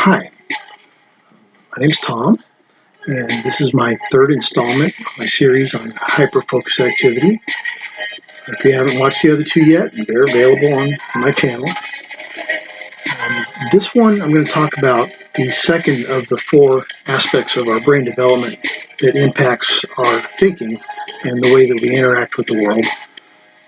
Hi, my name's Tom, and this is my third installment of my series on hyper-focus activity. If you haven't watched the other two yet, they're available on my channel. This one, I'm going to talk about the second of the four aspects of our brain development that impacts our thinking and the way that we interact with the world.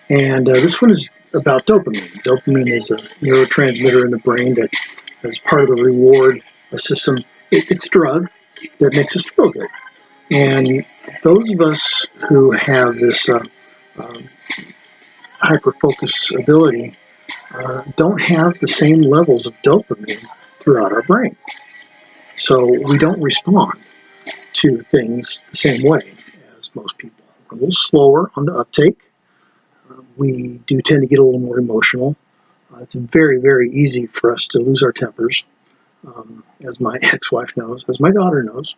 And this one is about dopamine. Dopamine is a neurotransmitter in the brain that is part of the reward system. It's a drug that makes us feel good. And those of us who have this hyper-focus ability don't have the same levels of dopamine throughout our brain. So we don't respond to things the same way as most people. We're a little slower on the uptake. We do tend to get a little more emotional. It's very, very easy for us to lose our tempers, as my ex-wife knows, as my daughter knows,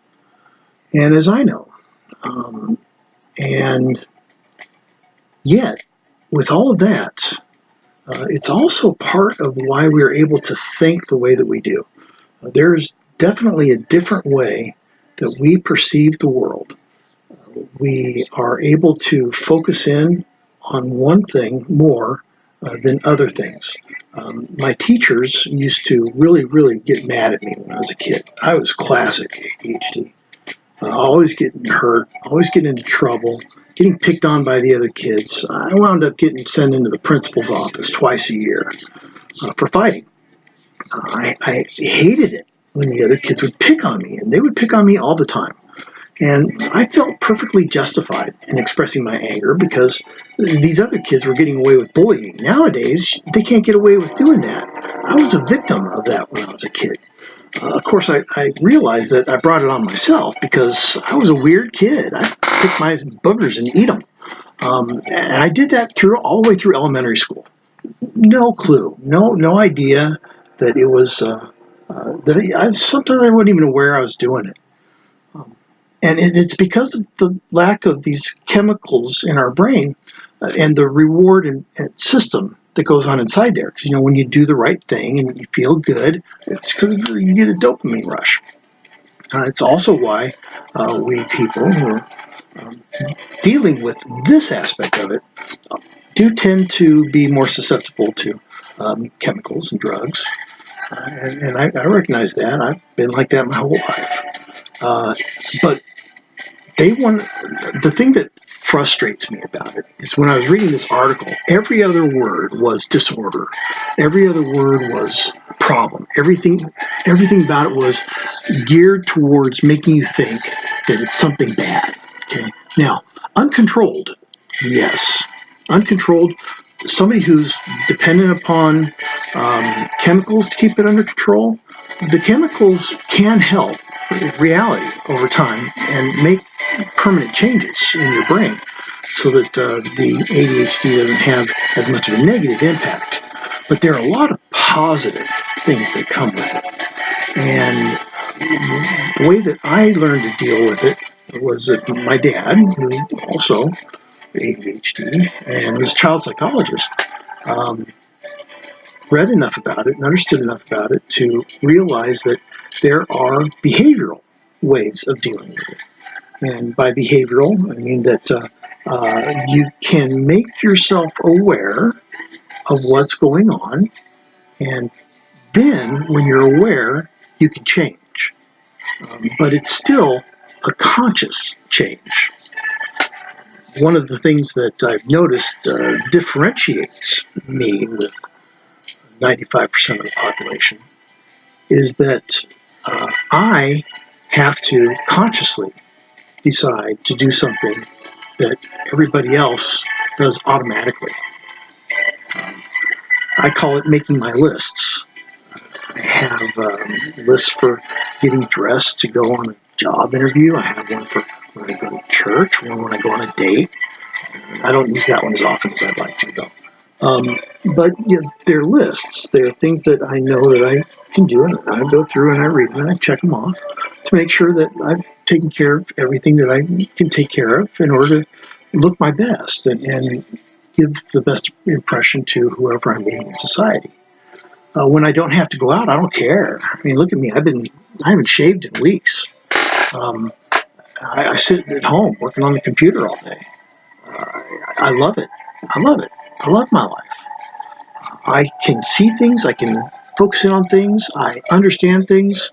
and as I know. And yet, with all of that, it's also part of why we're able to think the way that we do. There's definitely a different way that we perceive the world. We are able to focus in on one thing more than other things. My teachers used to really get mad at me when I was a kid. I was classic ADHD. Always getting hurt, always getting into trouble, getting picked on by the other kids. I wound up getting sent into the principal's office twice a year for fighting. I hated it when the other kids would pick on me, and they would pick on me all the time. And I felt perfectly justified in expressing my anger because these other kids were getting away with bullying. Nowadays, they can't get away with doing that. I was a victim of that when I was a kid. Of course, I realized that I brought it on myself because I was a weird kid. I picked my boogers and eat them. And I did that all the way through elementary school. No clue, no idea that it was, sometimes I wasn't even aware I was doing it. And it's because of the lack of these chemicals in our brain and the reward and system that goes on inside there. Because, when you do the right thing and you feel good, it's because you get a dopamine rush. It's also why we people who are dealing with this aspect of it do tend to be more susceptible to chemicals and drugs. And I recognize that. I've been like that my whole life. But the thing that frustrates me about it is when I was reading this article, every other word was disorder. Every other word was problem. Everything about it was geared towards making you think that it's something bad. Okay. Now, uncontrolled, yes. Uncontrolled, somebody who's dependent upon chemicals to keep it under control, the chemicals can help reality over time and make permanent changes in your brain so that the ADHD doesn't have as much of a negative impact. But there are a lot of positive things that come with it. And the way that I learned to deal with it was that my dad, who also ADHD and was a child psychologist, read enough about it and understood enough about it to realize that there are behavioral ways of dealing with it. And by behavioral, I mean that you can make yourself aware of what's going on, and then when you're aware, you can change. But it's still a conscious change. One of the things that I've noticed differentiates me with 95% of the population is that I have to consciously decide to do something that everybody else does automatically. I call it making my lists. I have lists for getting dressed to go on a job interview. I have one for when I go to church, one when I go on a date. I don't use that one as often as I'd like to, though. But they're lists. They're things that I know that I can do, and I go through and I read them and I check them off to make sure that I've taken care of everything that I can take care of in order to look my best and give the best impression to whoever I'm meeting in society. When I don't have to go out, I don't care. I mean, look at me. I haven't shaved in weeks. Um, I sit at home working on the computer all day. I love it. I love it. I love my life. I can see things. I can focus in on things. I understand things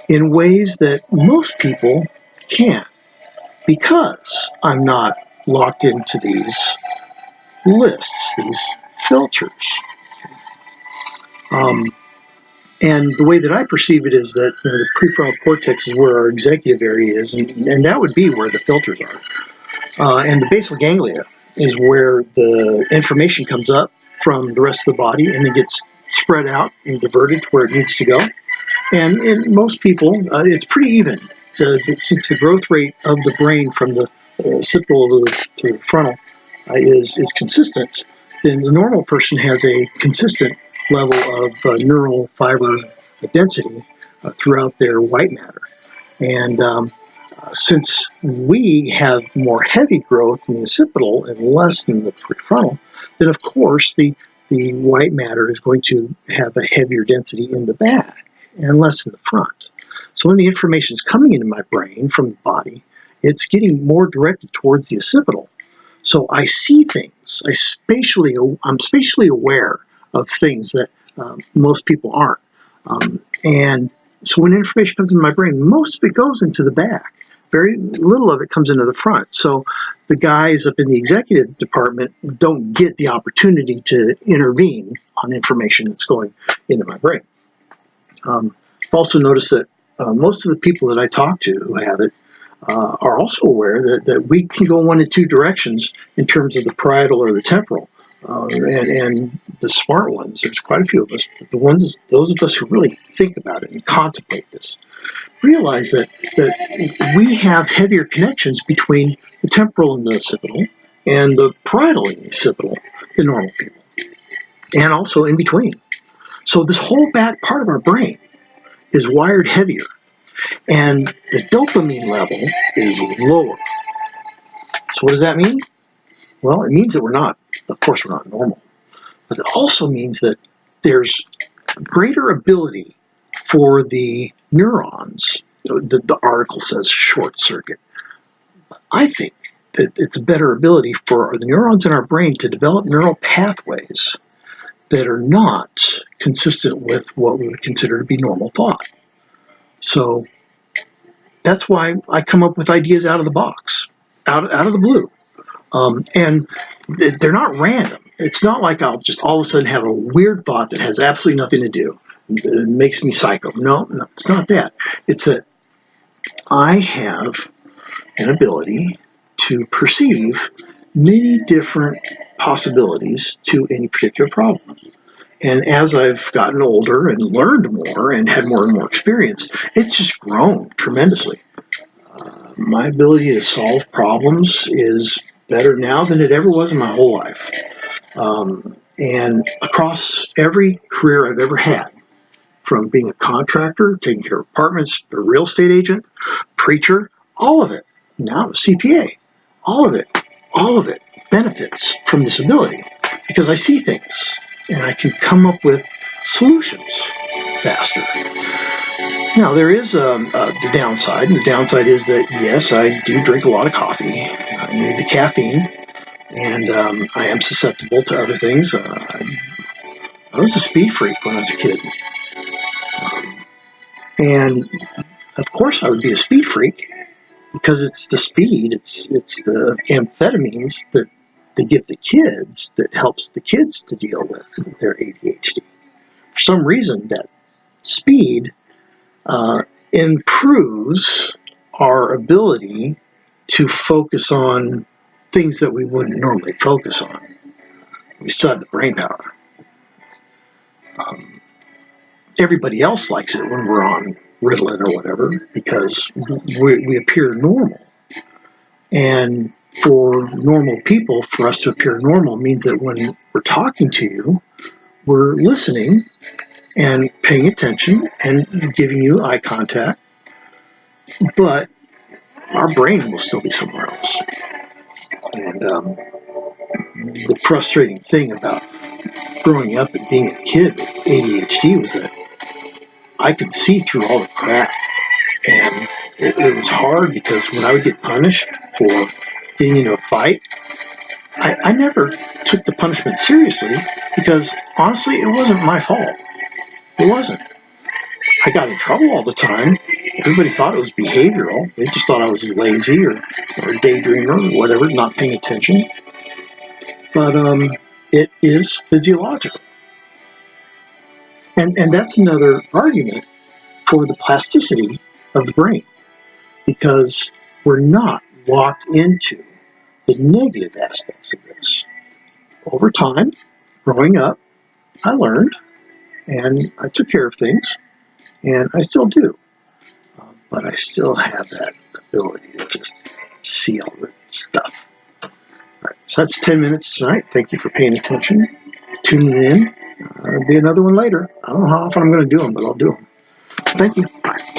in ways that most people can't because I'm not locked into these lists, these filters. Um, and the way that I perceive it is that the prefrontal cortex is where our executive area is, and that would be where the filters are. And the basal ganglia is where the information comes up from the rest of the body and then gets spread out and diverted to where it needs to go. And in most people, it's pretty even. Since the growth rate of the brain from the occipital to the frontal is consistent, then the normal person has a consistent level of neural fiber density throughout their white matter. And since we have more heavy growth in the occipital and less in the prefrontal, then of course the white matter is going to have a heavier density in the back and less in the front. So when the information is coming into my brain from the body, it's getting more directed towards the occipital. So I see things. I'm spatially aware of things that most people aren't. And so when information comes into my brain, most of it goes into the back. Very little of it comes into the front. So the guys up in the executive department don't get the opportunity to intervene on information that's going into my brain. I've also noticed that most of the people that I talk to who have it are also aware that we can go one of two directions in terms of the parietal or the temporal. And the smart ones, there's quite a few of us, but those of us who really think about it and contemplate this, realize that we have heavier connections between the temporal and the occipital and the parietal and the occipital than normal people, and also in between. So this whole back part of our brain is wired heavier, and the dopamine level is lower. So what does that mean? Well, it means that we're not normal, but it also means that there's greater ability for the neurons. The article says short circuit. I think that it's a better ability for the neurons in our brain to develop neural pathways that are not consistent with what we would consider to be normal thought. So that's why I come up with ideas out of the box, out of the blue. And they're not random. It's not like I'll just all of a sudden have a weird thought that has absolutely nothing to do. It makes me psycho. No, it's not that. It's that I have an ability to perceive many different possibilities to any particular problem. And as I've gotten older and learned more and had more and more experience, it's just grown tremendously. My ability to solve problems is better now than it ever was in my whole life. And across every career I've ever had, from being a contractor, taking care of apartments, a real estate agent, preacher, all of it, now a CPA, all of it benefits from this ability because I see things and I can come up with solutions faster. Now, there is the downside, and the downside is that, yes, I do drink a lot of coffee. I need the caffeine, and I am susceptible to other things. I was a speed freak when I was a kid. And, of course, I would be a speed freak because it's the speed, it's the amphetamines that they give the kids that helps the kids to deal with their ADHD. For some reason, that speed improves our ability to focus on things that we wouldn't normally focus on. We still have the brain power. Everybody else likes it when we're on Ritalin or whatever because we appear normal. And for normal people, for us to appear normal means that when we're talking to you, we're listening and paying attention and giving you eye contact, but our brain will still be somewhere else. And the frustrating thing about growing up and being a kid with ADHD was that I could see through all the crap. And it was hard because when I would get punished for getting into a fight, I never took the punishment seriously because honestly, it wasn't my fault. It wasn't. I got in trouble all the time. Everybody thought it was behavioral. They just thought I was lazy or a daydreamer or whatever, not paying attention. But it is physiological. And that's another argument for the plasticity of the brain because we're not locked into the negative aspects of this. Over time, growing up, I learned and I took care of things, and I still do. But I still have that ability to just see all the stuff. All right, so that's 10 minutes tonight. Thank you for paying attention, tuning in. There'll be another one later. I don't know how often I'm going to do them, but I'll do them. Thank you. Bye.